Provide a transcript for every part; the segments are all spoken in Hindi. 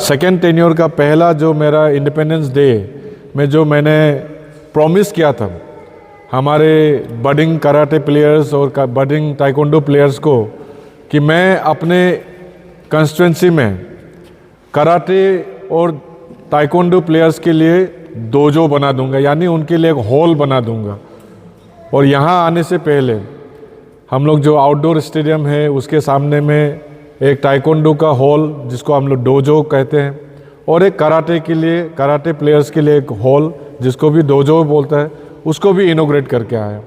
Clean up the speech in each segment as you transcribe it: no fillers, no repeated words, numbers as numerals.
सेकेंड टेन्योर का पहला जो मेरा इंडिपेंडेंस डे में जो मैंने प्रॉमिस किया था हमारे बडिंग कराटे प्लेयर्स और बडिंग ताइक्वांडो प्लेयर्स को कि मैं अपने कंस्टिट्यूंसी में कराटे और ताइक्वांडो प्लेयर्स के लिए डोजो बना दूंगा, यानी उनके लिए एक हॉल बना दूंगा। और यहाँ आने से पहले हम लोग जो आउटडोर स्टेडियम है उसके सामने में एक ताइक्वांडो का हॉल जिसको हम लोग डोजो कहते हैं, और एक कराटे के लिए, कराटे प्लेयर्स के लिए एक हॉल जिसको भी डोजो बोलता है, उसको भी इनोग्रेट करके आया।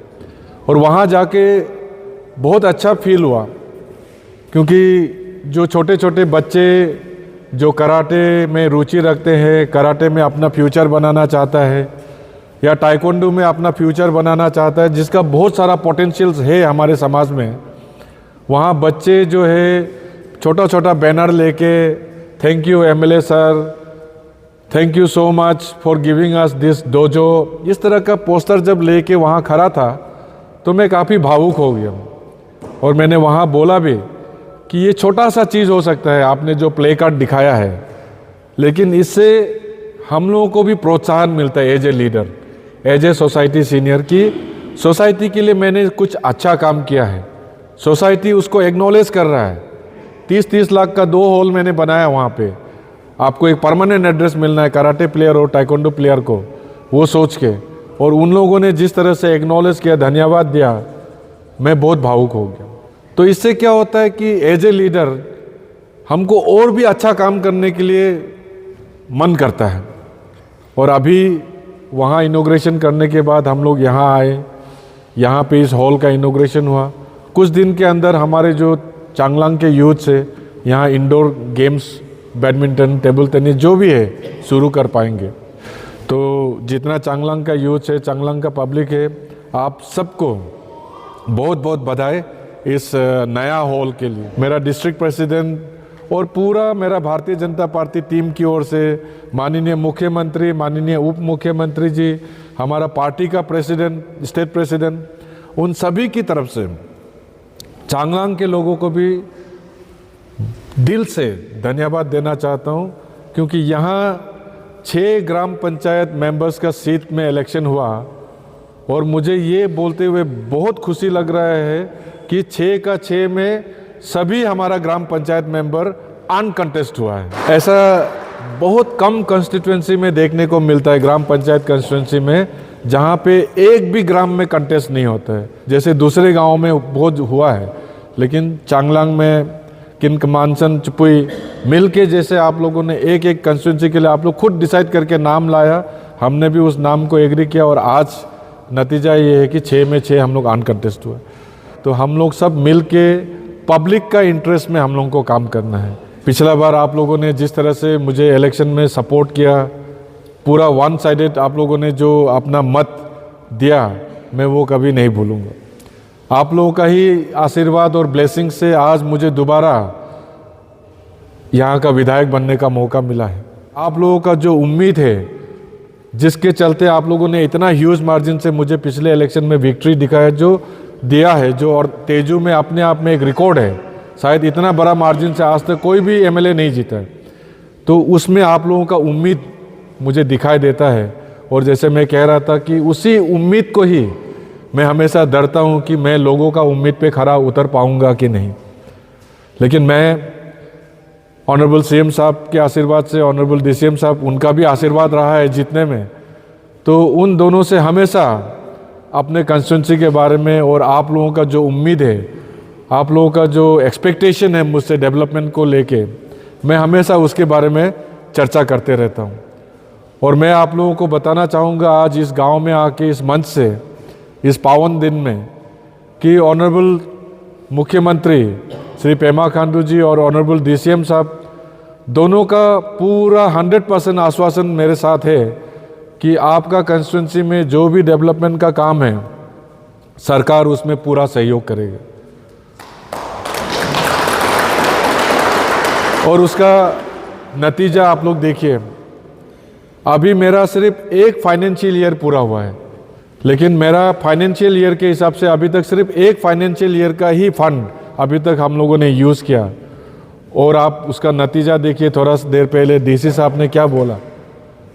और वहाँ जाके बहुत अच्छा फील हुआ, क्योंकि जो छोटे छोटे बच्चे जो कराटे में रुचि रखते हैं, कराटे में अपना फ्यूचर बनाना चाहता है या ताइक्वांडो में अपना फ्यूचर बनाना चाहता है, जिसका बहुत सारा पोटेंशियल्स है हमारे समाज में, वहाँ बच्चे जो है छोटा छोटा बैनर लेके thank you MLA sir, thank you so much for giving us this dojo, इस तरह का पोस्टर जब लेके वहाँ खड़ा था तो मैं काफ़ी भावुक हो गया। और मैंने वहाँ बोला भी कि ये छोटा सा चीज़ हो सकता है, आपने जो प्ले कार्ड दिखाया है, लेकिन इससे हम लोगों को भी प्रोत्साहन मिलता है as a leader, as a society senior, की सोसाइटी के लिए मैंने कुछ अच्छा काम किया है, सोसाइटी उसको एक्नॉलेज कर रहा है। 30-30 लाख का 2 हॉल मैंने बनाया वहाँ पे, आपको एक परमानेंट एड्रेस मिलना है कराटे प्लेयर और ताइक्वांडो प्लेयर को, वो सोच के। और उन लोगों ने जिस तरह से एक्नॉलेज किया, धन्यवाद दिया, मैं बहुत भावुक हो गया। तो इससे क्या होता है कि एज ए लीडर हमको और भी अच्छा काम करने के लिए मन करता है। और अभी वहाँ इनॉग्रेशन करने के बाद हम लोग यहाँ आए, यहाँ पे इस हॉल का इनॉग्रेशन हुआ। कुछ दिन के अंदर हमारे जो चांगलांग के यूथ से यहाँ indoor games, badminton, table tennis जो भी है शुरू कर पाएंगे। तो जितना चांगलांग का यूथ है, चांगलांग का पब्लिक है, आप सबको बहुत बहुत बधाई इस नया हॉल के लिए। मेरा डिस्ट्रिक्ट प्रेसिडेंट और पूरा मेरा भारतीय जनता पार्टी टीम की ओर से माननीय मुख्यमंत्री, माननीय उप मुख्यमंत्री जी, हमारा पार्टी का प्रेसिडेंट, स्टेट प्रेसिडेंट, उन सभी की तरफ से चांगलांग के लोगों को भी दिल से धन्यवाद देना चाहता हूं, क्योंकि यहाँ 6 ग्राम पंचायत मेंबर्स का सीट में इलेक्शन हुआ और मुझे ये बोलते हुए बहुत खुशी लग रहा है कि 6 का 6 में सभी हमारा ग्राम पंचायत मेंबर अनकंटेस्ट हुआ है। ऐसा बहुत कम कंस्टिट्यूएंसी में देखने को मिलता है, ग्राम पंचायत कंस्टिट्यूएंसी में, जहाँ पे एक भी ग्राम में कंटेस्ट नहीं होता है, जैसे दूसरे गाँव में बहुत हुआ है। लेकिन चांगलांग में किनकमानसन, चुपुई मिल के जैसे आप लोगों ने एक एक कंस्टिट्यूंसी के लिए आप लोग खुद डिसाइड करके नाम लाया, हमने भी उस नाम को एग्री किया और आज नतीजा ये है कि 6 में 6 हम लोग अनकंटेस्ट हुए। तो हम लोग सब मिल के पब्लिक का इंटरेस्ट में हम लोगों को काम करना है। पिछला बार आप लोगों ने जिस तरह से मुझे इलेक्शन में सपोर्ट किया, पूरा वन साइडेड आप लोगों ने जो अपना मत दिया, मैं वो कभी नहीं भूलूंगा। आप लोगों का ही आशीर्वाद और ब्लेसिंग से आज मुझे दोबारा यहाँ का विधायक बनने का मौका मिला है। आप लोगों का जो उम्मीद है, जिसके चलते आप लोगों ने इतना ह्यूज मार्जिन से मुझे पिछले इलेक्शन में विक्ट्री दिखाया, जो दिया है, जो और तेजू में अपने आप में एक रिकॉर्ड है, शायद इतना बड़ा मार्जिन से आज तक कोई भी एमएलए नहीं जीता है। तो उसमें आप लोगों का उम्मीद मुझे दिखाई देता है। और जैसे मैं कह रहा था कि उसी उम्मीद को ही मैं हमेशा डरता हूं कि मैं लोगों का उम्मीद पे खरा उतर पाऊंगा कि नहीं। लेकिन मैं ऑनरेबल सीएम साहब के आशीर्वाद से, ऑनरेबल डीसीएम साहब, उनका भी आशीर्वाद रहा है जीतने में, तो उन दोनों से हमेशा अपने कंस्टिट्यूंसी के बारे में और आप लोगों का जो उम्मीद है, आप लोगों का जो एक्सपेक्टेशन है मुझसे डेवलपमेंट को लेके, मैं हमेशा उसके बारे में चर्चा करते रहता हूँ। और मैं आप लोगों को बताना चाहूँगा आज इस गांव में आके, इस मंच से, इस पावन दिन में, कि ऑनरेबल मुख्यमंत्री श्री पेमा खांडू जी और ऑनरेबल डीसीएम साहब दोनों का पूरा 100% आश्वासन मेरे साथ है कि आपका कंस्टिट्यूंसी में जो भी डेवलपमेंट का काम है, सरकार उसमें पूरा सहयोग करेगी। और उसका नतीजा आप लोग देखिए, अभी मेरा सिर्फ एक फाइनेंशियल ईयर पूरा हुआ है, लेकिन मेरा फाइनेंशियल ईयर के हिसाब से अभी तक सिर्फ एक फाइनेंशियल ईयर का ही फंड अभी तक हम लोगों ने यूज़ किया। और आप उसका नतीजा देखिए। थोड़ा सा देर पहले डीसी साहब ने क्या बोला,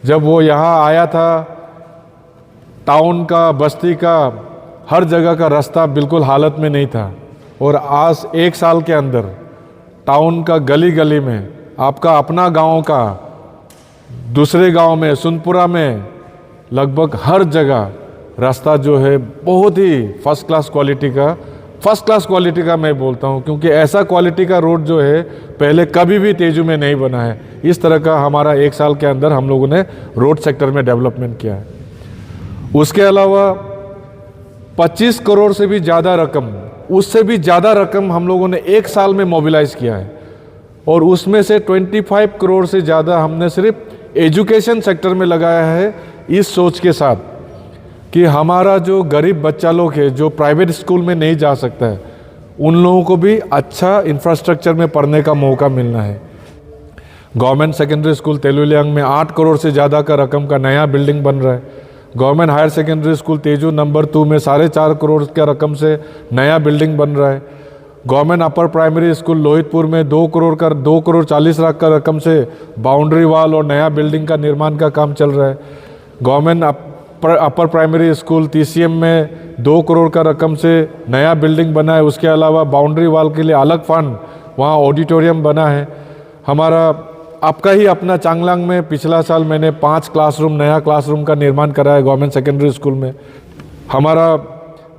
जब वो यहाँ आया था, टाउन का, बस्ती का, हर जगह का रास्ता बिल्कुल हालत में नहीं था। और आज 1 साल के अंदर टाउन का गली गली में, आपका अपना गांव का, दूसरे गांव में, सुनपुरा में, लगभग हर जगह रास्ता जो है बहुत ही फर्स्ट क्लास क्वालिटी का मैं बोलता हूँ, क्योंकि ऐसा क्वालिटी का रोड जो है पहले कभी भी तेजू में नहीं बना है। इस तरह का हमारा 1 साल के अंदर हम लोगों ने रोड सेक्टर में डेवलपमेंट किया है। उसके अलावा 25 करोड़ से भी ज़्यादा रकम, उससे भी ज़्यादा रकम हम लोगों ने 1 साल में मोबिलाइज किया है। और उसमें से 25 करोड़ से ज़्यादा हमने सिर्फ एजुकेशन सेक्टर में लगाया है, इस सोच के साथ कि हमारा जो गरीब बच्चा लोग है जो प्राइवेट स्कूल में नहीं जा सकता है, उन लोगों को भी अच्छा इंफ्रास्ट्रक्चर में पढ़ने का मौका मिलना है। गवर्नमेंट सेकेंडरी स्कूल तेलुलियांग में 8 करोड़ से ज़्यादा का रकम का नया बिल्डिंग बन रहा है। Government higher secondary school Tezu number 2 में 4.5 करोड़ का रकम से नया बिल्डिंग बन रहा है। Government upper primary school Lohitpur में 2 करोड़ 40 लाख का रकम से बाउंड्री वाल और नया बिल्डिंग का निर्माण का काम चल रहा है। Government upper primary school TCM में 2 करोड़ का रकम से नया बिल्डिंग बना है। उसके अलावा बाउंड्री वाल के लिए अलग फंड, वहाँ ऑडिटोरियम बना है। हमारा आपका ही अपना चांगलांग में पिछला साल मैंने 5 नया क्लासरूम का निर्माण करा है गवर्नमेंट सेकेंडरी स्कूल में। हमारा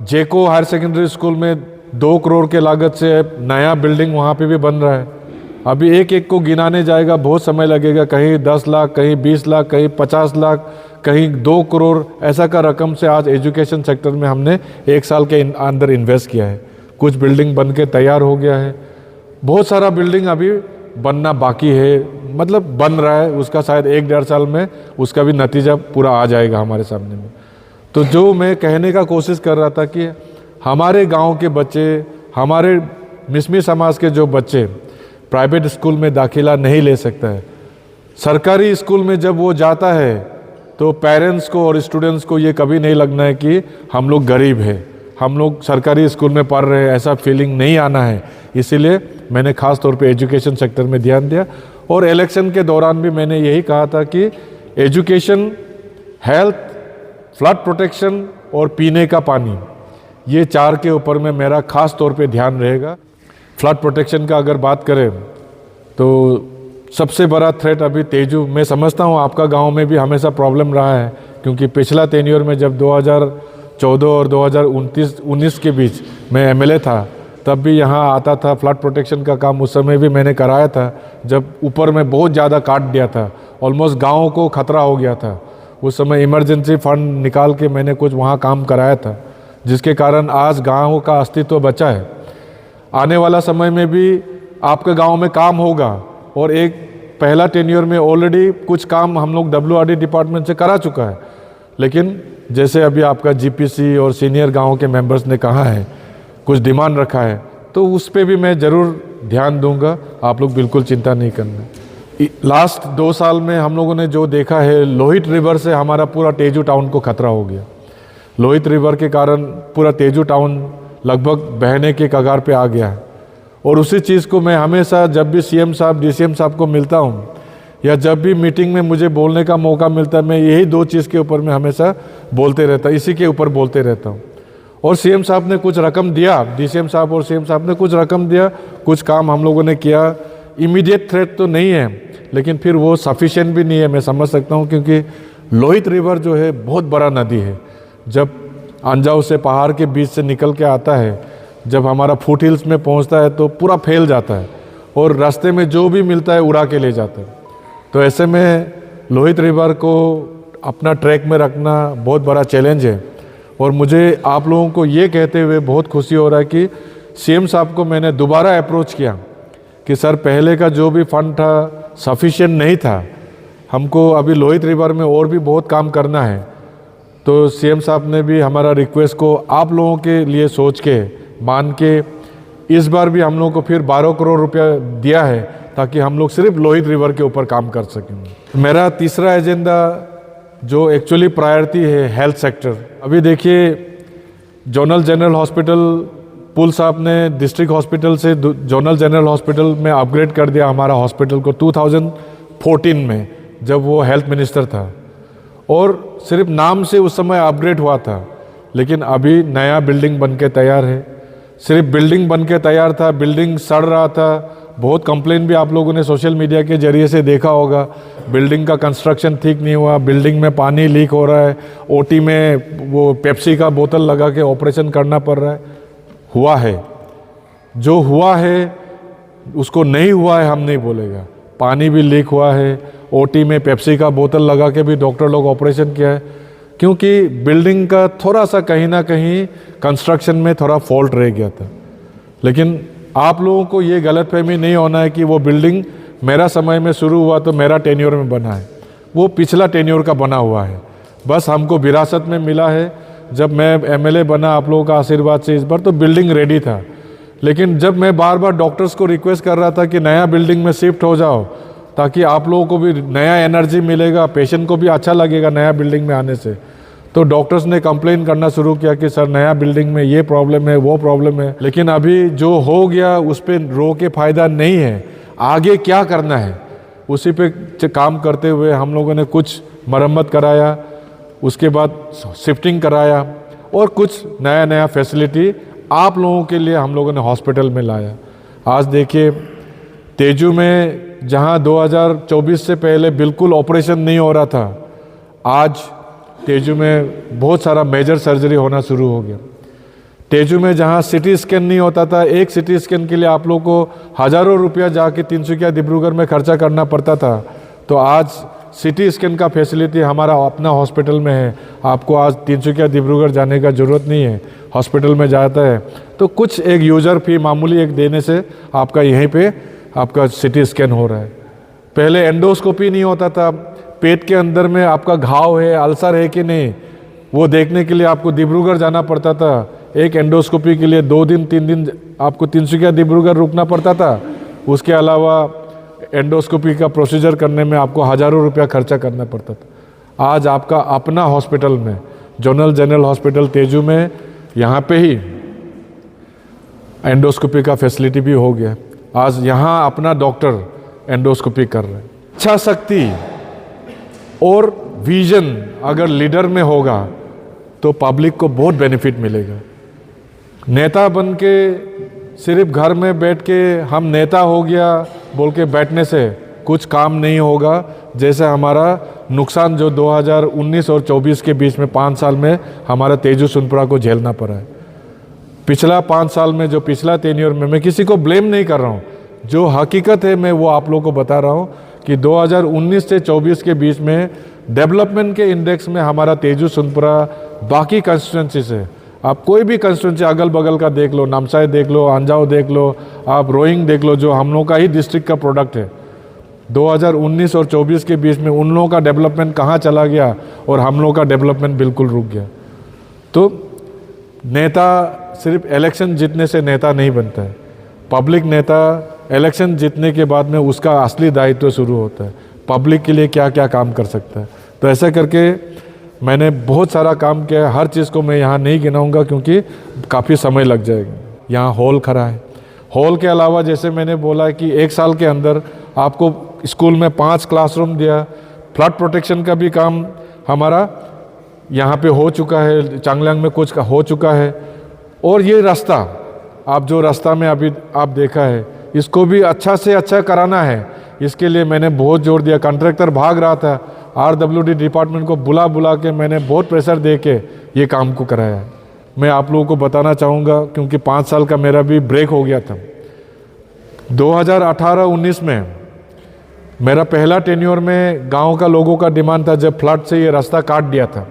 जेको हायर सेकेंडरी स्कूल में 2 करोड़ के लागत से नया बिल्डिंग वहाँ पे भी बन रहा है। अभी एक एक को गिनाने जाएगा बहुत समय लगेगा, कहीं 10 लाख, कहीं 20 लाख, कहीं 50 लाख, कहीं 2 करोड़, ऐसा का रकम से आज एजुकेशन सेक्टर में हमने 1 साल के अंदर इन्वेस्ट किया है। कुछ बिल्डिंग बन के तैयार हो गया है, बहुत सारा बिल्डिंग अभी बनना बाकी है, मतलब बन रहा है, उसका शायद 1-1.5 साल में उसका भी नतीजा पूरा आ जाएगा हमारे सामने में। तो जो मैं कहने का कोशिश कर रहा था कि हमारे गांव के बच्चे, हमारे मिसमी समाज के जो बच्चे प्राइवेट स्कूल में दाखिला नहीं ले सकता है, सरकारी स्कूल में जब वो जाता है तो पेरेंट्स को और स्टूडेंट्स को ये कभी नहीं लगना है कि हम लोग गरीब हैं, हम लोग सरकारी स्कूल में पढ़ रहे हैं, ऐसा फीलिंग नहीं आना है। इसीलिए मैंने ख़ास तौर पे एजुकेशन सेक्टर में ध्यान दिया। और इलेक्शन के दौरान भी मैंने यही कहा था कि एजुकेशन, हेल्थ, फ्लड प्रोटेक्शन और पीने का पानी, ये 4 के ऊपर में मेरा ख़ास तौर पे ध्यान रहेगा। फ्लड प्रोटेक्शन का अगर बात करें तो सबसे बड़ा थ्रेट अभी तेजू, मैं समझता हूँ आपका गांव में भी हमेशा प्रॉब्लम रहा है, क्योंकि पिछला टेन्योर में जब 2014 और 2019 के बीच मैं MLA था, तब भी यहाँ आता था फ्लड प्रोटेक्शन का काम, उस समय भी मैंने कराया था, जब ऊपर में बहुत ज़्यादा काट दिया था, ऑलमोस्ट गाँव को खतरा हो गया था। उस समय इमरजेंसी फंड निकाल के मैंने कुछ वहाँ काम कराया था, जिसके कारण आज गाँव का अस्तित्व बचा है। आने वाला समय में भी आपके गांव में काम होगा, और एक पहला टेन्योर में ऑलरेडी कुछ काम हम लोग WRD डिपार्टमेंट से करा चुका है। लेकिन जैसे अभी आपका GPC और सीनियर गांव के मेंबर्स ने कहा है, कुछ डिमांड रखा है, तो उस पर भी मैं ज़रूर ध्यान दूंगा, आप लोग बिल्कुल चिंता नहीं करना। लास्ट 2 साल में हम लोगों ने जो देखा है, लोहित रिवर से हमारा पूरा तेजू टाउन को खतरा हो गया। लोहित रिवर के कारण पूरा तेजू टाउन लगभग बहने के कगार पे आ गया है। और उसी चीज़ को मैं हमेशा जब भी CM साहब, DCM साहब को मिलता हूँ, या जब भी मीटिंग में मुझे बोलने का मौका मिलता है, मैं यही 2 चीज़ के ऊपर मैं हमेशा बोलते रहता, इसी के ऊपर बोलते रहता हूँ। और CM साहब ने कुछ रकम दिया, DCM साहब और CM साहब ने कुछ रकम दिया, कुछ काम हम लोगों ने किया। इमीडिएट थ्रेट तो नहीं है, लेकिन फिर वो सफिशिएंट भी नहीं है, मैं समझ सकता हूँ, क्योंकि लोहित रिवर जो है बहुत बड़ा नदी है। जब अंजाव से पहाड़ के बीच से निकल के आता है, जब हमारा फुट हिल्स में पहुंचता है तो पूरा फैल जाता है, और रास्ते में जो भी मिलता है उड़ा के ले जाता है। तो ऐसे में लोहित रिवर को अपना ट्रैक में रखना बहुत बड़ा चैलेंज है। और मुझे आप लोगों को ये कहते हुए बहुत खुशी हो रहा है कि CM साहब को मैंने दोबारा अप्रोच किया कि सर, पहले का जो भी फंड था सफिशिएंट नहीं था, हमको अभी लोहित रिवर में और भी बहुत काम करना है। तो CM साहब ने भी हमारा रिक्वेस्ट को आप लोगों के लिए सोच के, मान के, इस बार भी हम लोगों को फिर 12 करोड़ रुपया दिया है, ताकि हम लोग सिर्फ लोहित रिवर के ऊपर काम कर सकें। मेरा तीसरा एजेंडा जो एक्चुअली प्रायोरिटी है, हेल्थ सेक्टर। अभी देखिए, जोनल जनरल हॉस्पिटल पुल साहब ने डिस्ट्रिक्ट हॉस्पिटल से जोनल जनरल हॉस्पिटल में अपग्रेड कर दिया हमारा हॉस्पिटल को 2014 में, जब वो हेल्थ मिनिस्टर था। और सिर्फ नाम से उस समय अपग्रेड हुआ था, लेकिन अभी नया बिल्डिंग बन के तैयार है। सिर्फ बिल्डिंग बन के तैयार था, बिल्डिंग सड़ रहा था। बहुत कंप्लेन भी आप लोगों ने सोशल मीडिया के जरिए से देखा होगा, बिल्डिंग का कंस्ट्रक्शन ठीक नहीं हुआ, बिल्डिंग में पानी लीक हो रहा है, ओटी में वो पेप्सी का बोतल लगा के ऑपरेशन करना पड़ रहा है। हुआ है, जो हुआ है उसको नहीं हुआ है हम नहीं बोलेगा। पानी भी लीक हुआ है, ओटी में पेप्सी का बोतल लगा के भी डॉक्टर लोग ऑपरेशन किया है, क्योंकि बिल्डिंग का थोड़ा सा कहीं ना कहीं कंस्ट्रक्शन में थोड़ा फॉल्ट रह गया था। लेकिन आप लोगों को ये गलतफहमी नहीं होना है कि वो बिल्डिंग मेरा समय में शुरू हुआ तो मेरा टेन्योर में बना है, वो पिछला टेन्योर का बना हुआ है। बस हमको विरासत में मिला है। जब मैं एमएलए बना आप लोगों का आशीर्वाद से इस बार, तो बिल्डिंग रेडी था। लेकिन जब मैं बार बार डॉक्टर्स को रिक्वेस्ट कर रहा था कि नया बिल्डिंग में शिफ्ट हो जाओ, ताकि आप लोगों को भी नया एनर्जी मिलेगा, पेशेंट को भी अच्छा लगेगा नया बिल्डिंग में आने से, तो डॉक्टर्स ने कंप्लेन करना शुरू किया कि सर नया बिल्डिंग में ये प्रॉब्लम है, वो प्रॉब्लम है। लेकिन अभी जो हो गया उस पर रो के फ़ायदा नहीं है, आगे क्या करना है उसी पे काम करते हुए हम लोगों ने कुछ मरम्मत कराया, उसके बाद शिफ्टिंग कराया और कुछ नया नया फैसिलिटी आप लोगों के लिए हम लोगों ने हॉस्पिटल में लाया। आज देखिए तेजू में जहां 2024 से पहले बिल्कुल ऑपरेशन नहीं हो रहा था, आज तेजू में बहुत सारा मेजर सर्जरी होना शुरू हो गया। तेजू में जहां सिटी स्कैन नहीं होता था, एक सिटी स्कैन के लिए आप लोग को हज़ारों रुपया जाके तिनसुकिया डिब्रूगढ़ में खर्चा करना पड़ता था, तो आज सिटी स्कैन का फैसिलिटी हमारा अपना हॉस्पिटल में है। आपको आज तिनसुकिया डिब्रूगढ़ जाने का ज़रूरत नहीं है, हॉस्पिटल में जाता है तो कुछ एक यूज़र फी मामूली एक देने से आपका यहीं पे आपका सिटी स्कैन हो रहा है। पहले एंडोस्कोपी नहीं होता था, पेट के अंदर में आपका घाव है, अल्सर है कि नहीं, वो देखने के लिए आपको डिब्रूगढ़ जाना पड़ता था। एक एंडोस्कोपी के लिए 2 दिन 3 दिन आपको तिनसुकिया डिब्रूगढ़ रुकना पड़ता था। उसके अलावा एंडोस्कोपी का प्रोसीजर करने में आपको हज़ारों रुपया खर्चा करना पड़ता था। आज आपका अपना हॉस्पिटल में, जोनल जनरल हॉस्पिटल तेजू में, यहाँ पे ही एंडोस्कोपी का फैसिलिटी भी हो गया। आज यहाँ अपना डॉक्टर एंडोस्कोपी कर रहे हैं। इच्छा शक्ति और विजन अगर लीडर में होगा तो पब्लिक को बहुत बेनिफिट मिलेगा। नेता बन के सिर्फ घर में बैठ के हम नेता हो गया बोल के बैठने से कुछ काम नहीं होगा। जैसे हमारा नुकसान जो 2019 और 24 के बीच में 5 साल में हमारा तेजू सुनपुरा को झेलना पड़ा है। पिछला 5 साल में जो पिछला टेन्योर में, मैं किसी को ब्लेम नहीं कर रहा हूँ, जो हकीकत है मैं वो आप लोगों को बता रहा हूँ कि 2019 से 24 के बीच में डेवलपमेंट के इंडेक्स में हमारा तेजू सुनपुरा बाकी कंस्टिट्यूंसी से, आप कोई भी कंस्टिट्यूंसी अगल बगल का देख लो, नामसाई देख लो, अंजाव देख लो, आप रोइंग देख लो, जो हम लोग का ही डिस्ट्रिक्ट का प्रोडक्ट है, 2019 और 24 के बीच में उन लोगों का डेवलपमेंट कहाँ चला गया और हम लोगों का डेवलपमेंट बिल्कुल रुक गया। तो नेता सिर्फ इलेक्शन जीतने से नेता नहीं बनता है। पब्लिक नेता इलेक्शन जीतने के बाद में उसका असली दायित्व शुरू होता है, पब्लिक के लिए क्या क्या काम कर सकता है। तो ऐसा करके मैंने बहुत सारा काम किया है। हर चीज़ को मैं यहाँ नहीं गिनाऊंगा क्योंकि काफ़ी समय लग जाएगा। यहाँ हॉल खड़ा है, हॉल के अलावा जैसे मैंने बोला कि 1 साल के अंदर आपको स्कूल में 5 क्लासरूम दिया। फ्लड प्रोटेक्शन का भी काम हमारा यहाँ पे हो चुका है, चांगलांग में कुछ का हो चुका है। और ये रास्ता, आप जो रास्ता में अभी आप देखा है, इसको भी अच्छा से अच्छा कराना है। इसके लिए मैंने बहुत जोर दिया। कॉन्ट्रैक्टर भाग रहा था, RWD डिपार्टमेंट को बुला बुला के मैंने बहुत प्रेशर दे के ये काम को कराया है। मैं आप लोगों को बताना चाहूँगा क्योंकि 5 साल का मेरा भी ब्रेक हो गया था। 2018-19 में मेरा पहला टेन्योर में गांव का लोगों का डिमांड था, जब फ्लड से ये रास्ता काट दिया था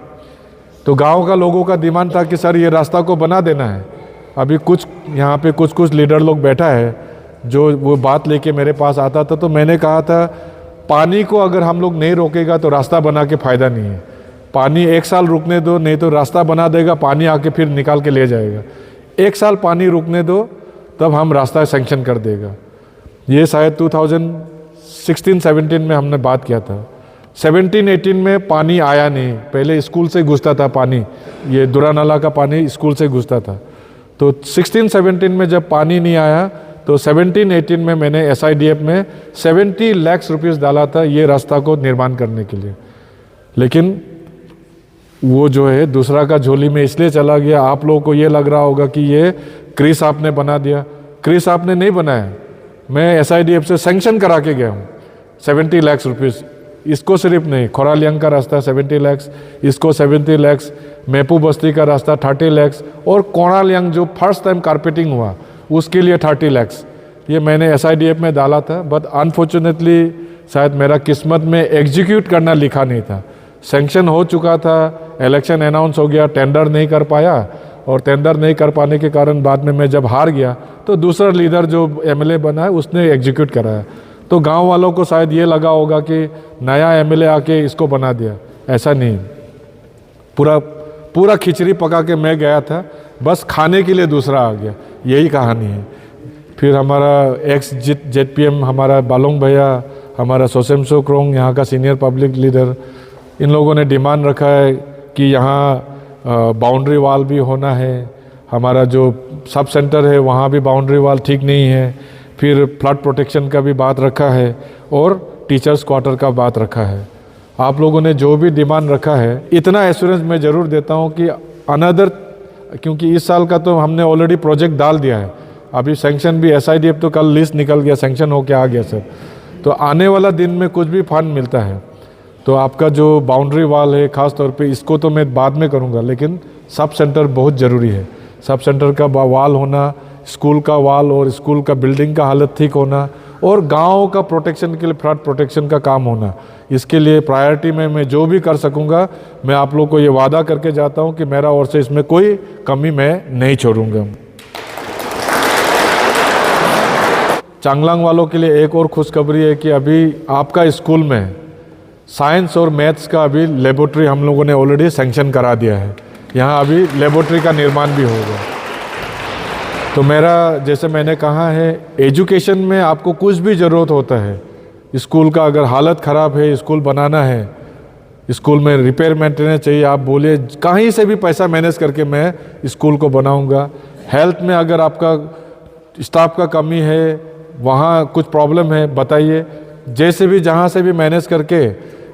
तो गांव का लोगों का डिमांड था कि सर ये रास्ता को बना देना है। अभी कुछ यहाँ पे कुछ लीडर लोग बैठा है जो वो बात लेके मेरे पास आता था, तो मैंने कहा था पानी को अगर हम लोग नहीं रोकेगा तो रास्ता बना के फ़ायदा नहीं है। पानी 1 साल रुकने दो, नहीं तो रास्ता बना देगा, पानी आके फिर निकाल के ले जाएगा। 1 साल पानी रुकने दो, तब हम रास्ता सैंक्शन कर देगा। ये शायद 2016-17 में हमने बात किया था। 17-18 में पानी आया नहीं, पहले स्कूल से घुसता था पानी, ये दुरा नाला का पानी स्कूल से घुसता था। तो 16-17 में जब पानी नहीं आया तो 17-18 में मैंने SIDF में 70 लाख रुपीस डाला था ये रास्ता को निर्माण करने के लिए। लेकिन वो जो है दूसरा का झोली में इसलिए चला गया। आप लोगों को ये लग रहा होगा कि ये क्रिस आपने बना दिया। क्रिस आपने नहीं बनाया, मैं SIDF से सैंक्शन करा के गया हूँ 70 लाख रुपीस। इसको सिर्फ नहीं, खोरालियांग का रास्ता 70 लाख, इसको 70 लाख, मेपू बस्ती का रास्ता 30 लाख, और कोणालियांग जो फर्स्ट टाइम कारपेटिंग हुआ उसके लिए 30 लाख ये मैंने SIDF में डाला था। बट अनफॉर्चुनेटली शायद मेरा किस्मत में एग्जीक्यूट करना लिखा नहीं था। सैंक्शन हो चुका था, इलेक्शन अनाउंस हो गया, टेंडर नहीं कर पाया, और टेंडर नहीं कर पाने के कारण बाद में मैं जब हार गया तो दूसरा लीडर जो MLA बना है उसने एग्जीक्यूट कराया। तो गांव वालों को शायद ये लगा होगा कि नया MLA आके इसको बना दिया। ऐसा नहीं, पूरा खिचड़ी पका के मैं गया था, बस खाने के लिए दूसरा आ गया, यही कहानी है। फिर हमारा एक्स ZPM हमारा बालोंग भैया, हमारा सोसेमसो क्रोंग यहाँ का सीनियर पब्लिक लीडर, इन लोगों ने डिमांड रखा है कि यहाँ बाउंड्री वाल भी होना है। हमारा जो सब सेंटर है वहाँ भी बाउंड्री वाल ठीक नहीं है। फिर फ्लड प्रोटेक्शन का भी बात रखा है और टीचर्स क्वार्टर का बात रखा है। आप लोगों ने जो भी डिमांड रखा है, इतना एश्योरेंस मैं ज़रूर देता हूँ कि अनदर, क्योंकि इस साल का तो हमने ऑलरेडी प्रोजेक्ट डाल दिया है, अभी सैंक्शन भी SIDF तो कल लिस्ट निकल गया, सैंक्शन होके आ गया सर। तो आने वाला दिन में कुछ भी फंड मिलता है तो आपका जो बाउंड्री वाल है, ख़ास तौर पे इसको तो मैं बाद में करूँगा, लेकिन सब सेंटर बहुत ज़रूरी है। सब सेंटर का वाल होना, स्कूल का वाल और स्कूल का बिल्डिंग का हालत ठीक होना, और गाँव का प्रोटेक्शन के लिए फ्लड प्रोटेक्शन का काम होना, इसके लिए प्रायोरिटी में मैं जो भी कर सकूँगा, मैं आप लोग को ये वादा करके जाता हूँ कि मेरा ओर से इसमें कोई कमी मैं नहीं छोड़ूंगा। चांगलांग वालों के लिए एक और खुशखबरी है कि अभी आपका स्कूल में साइंस और मैथ्स का अभी लेबोरेटरी हम लोगों ने ऑलरेडी सैंक्शन करा दिया है। यहाँ अभी लेबोरेटरी का निर्माण भी होगा। तो मेरा, जैसे मैंने कहा है, एजुकेशन में आपको कुछ भी ज़रूरत होता है, स्कूल का अगर हालत ख़राब है, स्कूल बनाना है, स्कूल में रिपेयर मेंटेनेंस चाहिए, आप बोलिए, कहीं से भी पैसा मैनेज करके मैं स्कूल को बनाऊंगा। हेल्थ में अगर आपका स्टाफ का कमी है, वहाँ कुछ प्रॉब्लम है, बताइए, जैसे भी जहाँ से भी मैनेज करके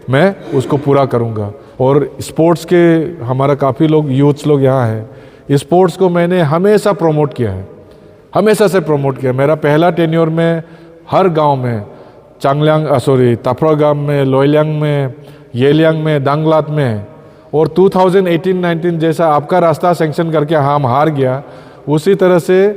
मैं उसको पूरा करूँगा। और स्पोर्ट्स के हमारा काफ़ी लोग, यूथ्स लोग यहाँ हैं, स्पोर्ट्स को मैंने हमेशा प्रमोट किया है, हमेशा से प्रमोट किया। मेरा पहला टेन्योर में हर गांव में, ताफरागाम में, लोयलियांग में, येलियांग में, दांगलात में, और 2018-19 जैसा आपका रास्ता सेंक्शन करके हम हार गया, उसी तरह से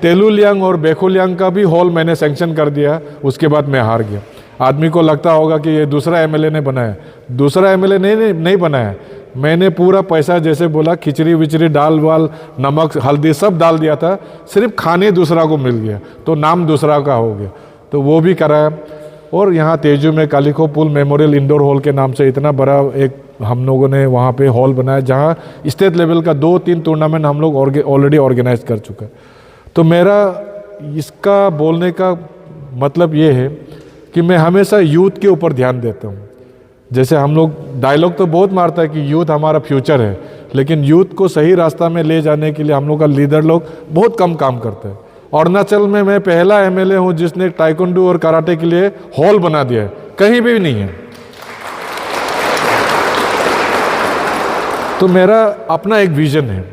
तेलुलियांग और बेखुलियांग का भी हॉल मैंने सेंक्शन कर दिया, उसके बाद मैं हार गया। आदमी को लगता होगा कि ये दूसरा MLA ने बनाया, दूसरा MLA नहीं बनाया, मैंने पूरा पैसा, जैसे बोला, खिचड़ी विचड़ी, दाल वाल, नमक हल्दी सब डाल दिया था, सिर्फ खाने दूसरा को मिल गया, तो नाम दूसरा का हो गया, तो वो भी कराया। और यहाँ तेजू में कालिखो पुल मेमोरियल इंडोर हॉल के नाम से इतना बड़ा एक हम लोगों ने वहाँ पे हॉल बनाया, जहाँ स्टेट लेवल का 2-3 टूर्नामेंट हम लोग ऑलरेडी ऑर्गेनाइज कर चुका। तो मेरा इसका बोलने का मतलब ये है कि मैं हमेशा यूथ के ऊपर ध्यान देता हूँ। जैसे हम लोग डायलॉग तो बहुत मारता है कि यूथ हमारा फ्यूचर है, लेकिन यूथ को सही रास्ता में ले जाने के लिए हम लोग का लीडर लोग बहुत कम काम करते हैं। अरुणाचल में मैं पहला MLA हूँ जिसने टाइकोंडो और कराटे के लिए हॉल बना दिया है, कहीं भी नहीं है। तो मेरा अपना एक विजन है,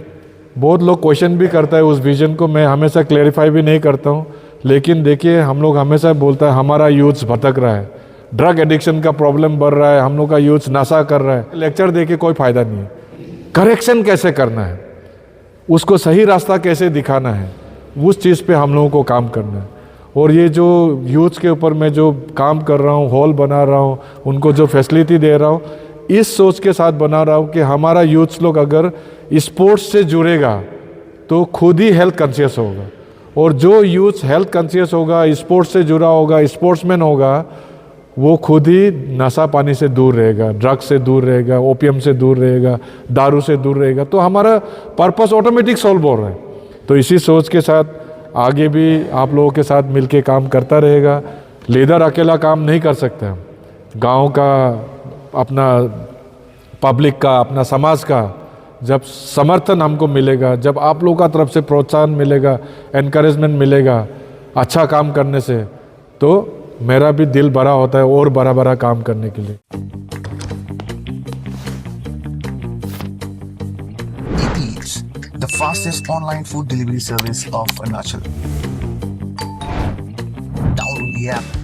बहुत लोग क्वेश्चन भी करता है उस विजन को, मैं हमेशा क्लैरिफाई भी नहीं करता हूँ। लेकिन देखिए, हम लोग हमेशा बोलता है हमारा यूथ भटक रहा है, ड्रग एडिक्शन का प्रॉब्लम बढ़ रहा है, हम लोग का यूथ नशा कर रहा है। लेक्चर देके कोई फ़ायदा नहीं है, करेक्शन कैसे करना है, उसको सही रास्ता कैसे दिखाना है, उस चीज़ पे हम लोगों को काम करना है। और ये जो यूथ के ऊपर मैं जो काम कर रहा हूँ, हॉल बना रहा हूँ, उनको जो फैसिलिटी दे रहा हूँ, इस सोच के साथ बना रहा हूँ कि हमारा यूथ लोग अगर स्पोर्ट्स से जुड़ेगा तो खुद ही हेल्थ कॉन्शियस होगा, और जो यूथ हेल्थ कॉन्शियस होगा, स्पोर्ट्स से जुड़ा होगा, स्पोर्ट्समैन होगा, वो खुद ही नशा पानी से दूर रहेगा, ड्रग्स से दूर रहेगा, ओपियम से दूर रहेगा, दारू से दूर रहेगा। तो हमारा पर्पस ऑटोमेटिक सॉल्व हो रहा है। तो इसी सोच के साथ आगे भी आप लोगों के साथ मिलके काम करता रहेगा। लीडर अकेला काम नहीं कर सकता, गांव का, अपना पब्लिक का, अपना समाज का जब समर्थन हमको मिलेगा, जब आप लोगों का तरफ से प्रोत्साहन मिलेगा, एनकरेजमेंट मिलेगा अच्छा काम करने से, तो मेरा भी दिल भरा होता है और बड़ा बड़ा काम करने के लिए। Eats, the fastest online food delivery service of Arunachal. Download the app